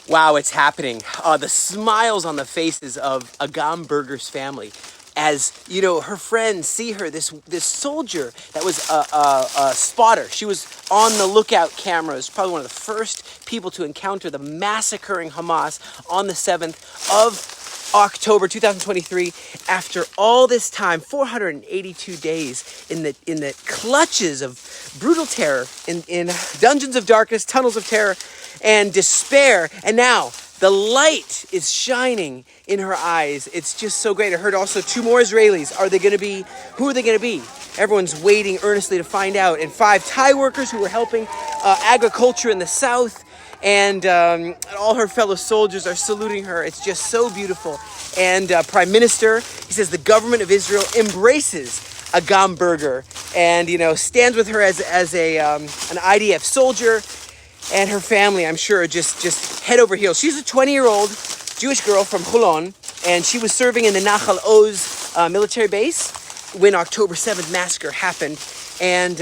Wow, it's happening. The smiles on the faces of Agam Berger's family as, you know, her friends see her, this soldier that was a spotter. She was on the lookout cameras, probably one of the first people to encounter the massacring Hamas on the 7th of October 2023. After all this time, 482 days in the clutches of brutal terror, in dungeons of darkness, tunnels of terror, and despair. And now the light is shining in her eyes. It's just so great. I heard also 2 more Israelis. Who are they going to be? Everyone's waiting earnestly to find out. And 5 Thai workers who were helping agriculture in the south. And all her fellow soldiers are saluting her. It's just so beautiful. And Prime Minister, he says the government of Israel embraces Agam Berger and, you know, stands with her as an IDF soldier. And her family, I'm sure, just head over heels. She's a 20-year-old Jewish girl from Holon, and she was serving in the Nahal Oz military base when October 7th massacre happened. And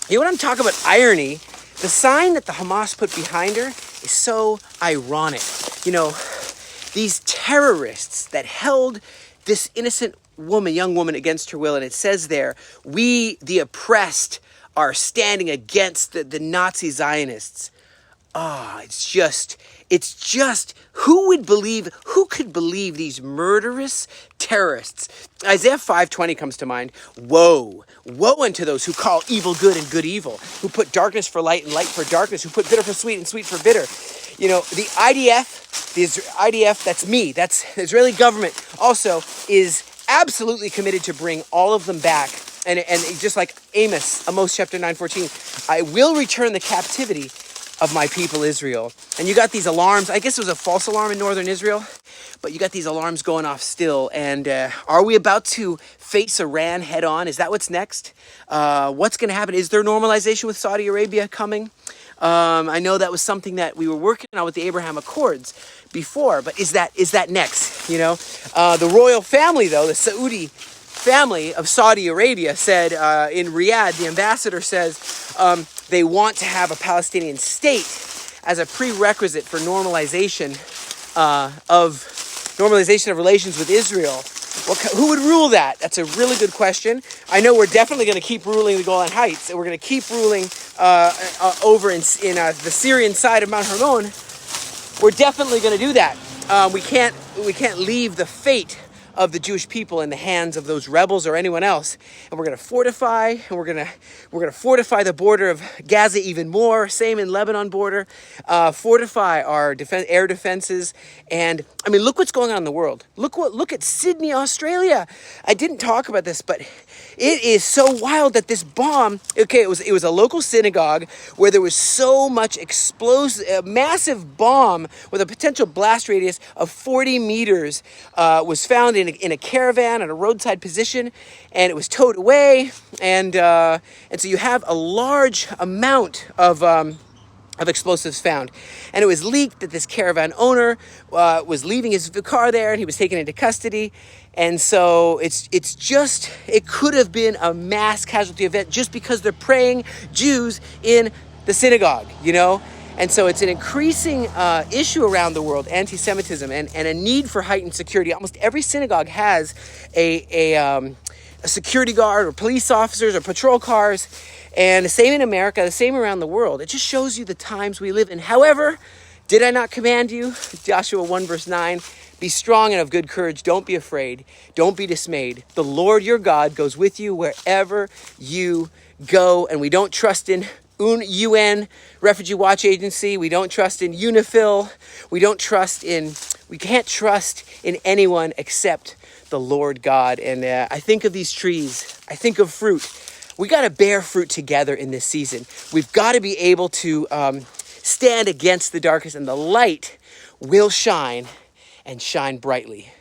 you want to talk about irony? The sign that the Hamas put behind her is so ironic. You know, these terrorists that held this innocent young woman against her will, and it says there, we, the oppressed, are standing against the Nazi Zionists. It's just, who could believe these murderous terrorists? Isaiah 5:20 comes to mind. Woe unto those who call evil good and good evil, who put darkness for light and light for darkness, who put bitter for sweet and sweet for bitter. You know, the IDF, that's me, that's the Israeli government, also is absolutely committed to bring all of them back. And just like Amos chapter 9:14, I will return the captivity of my people Israel. And you got these alarms. I guess it was a false alarm in northern Israel, but you got these alarms going off still. And are we about to face Iran head on? Is that what's next? What's going to happen? Is there normalization with Saudi Arabia coming? I know that was something that we were working on with the Abraham Accords before, but is that next? You know, the royal family, though, the Saudi family of Saudi Arabia said in Riyadh, the ambassador says they want to have a Palestinian state as a prerequisite for normalization of relations with Israel. Who would rule that? That's a really good question. I know we're definitely going to keep ruling the Golan Heights, and we're going to keep ruling over in the Syrian side of Mount Hermon. We're definitely going to do that. We can't leave the fate of the Jewish people in the hands of those rebels or anyone else. And we're going to fortify, and we're going to fortify the border of Gaza even more. Same in Lebanon border. Fortify our air defenses. And I mean, look what's going on in the world. Look at Sydney, Australia. I didn't talk about this, but it is so wild that this bomb. Okay, it was a local synagogue where there was so much a massive bomb with a potential blast radius of 40 meters was found in a caravan at a roadside position, and it was towed away, and so you have a large amount of explosives found, and it was leaked that this caravan owner was leaving his car there, and he was taken into custody, and so it could have been a mass casualty event just because they're praying Jews in the synagogue, you know. And so it's an increasing issue around the world, anti-Semitism, and a need for heightened security. Almost every synagogue has a security guard or police officers or patrol cars. And the same in America, the same around the world. It just shows you the times we live in. However, did I not command you? Joshua 1 verse 9, be strong and of good courage. Don't be afraid. Don't be dismayed. The Lord your God goes with you wherever you go. And we don't trust in UN Refugee Watch Agency. We don't trust in UNIFIL. We can't trust in anyone except the Lord God. And I think of these trees. I think of fruit. We got to bear fruit together in this season. We've got to be able to stand against the darkness, and the light will shine and shine brightly.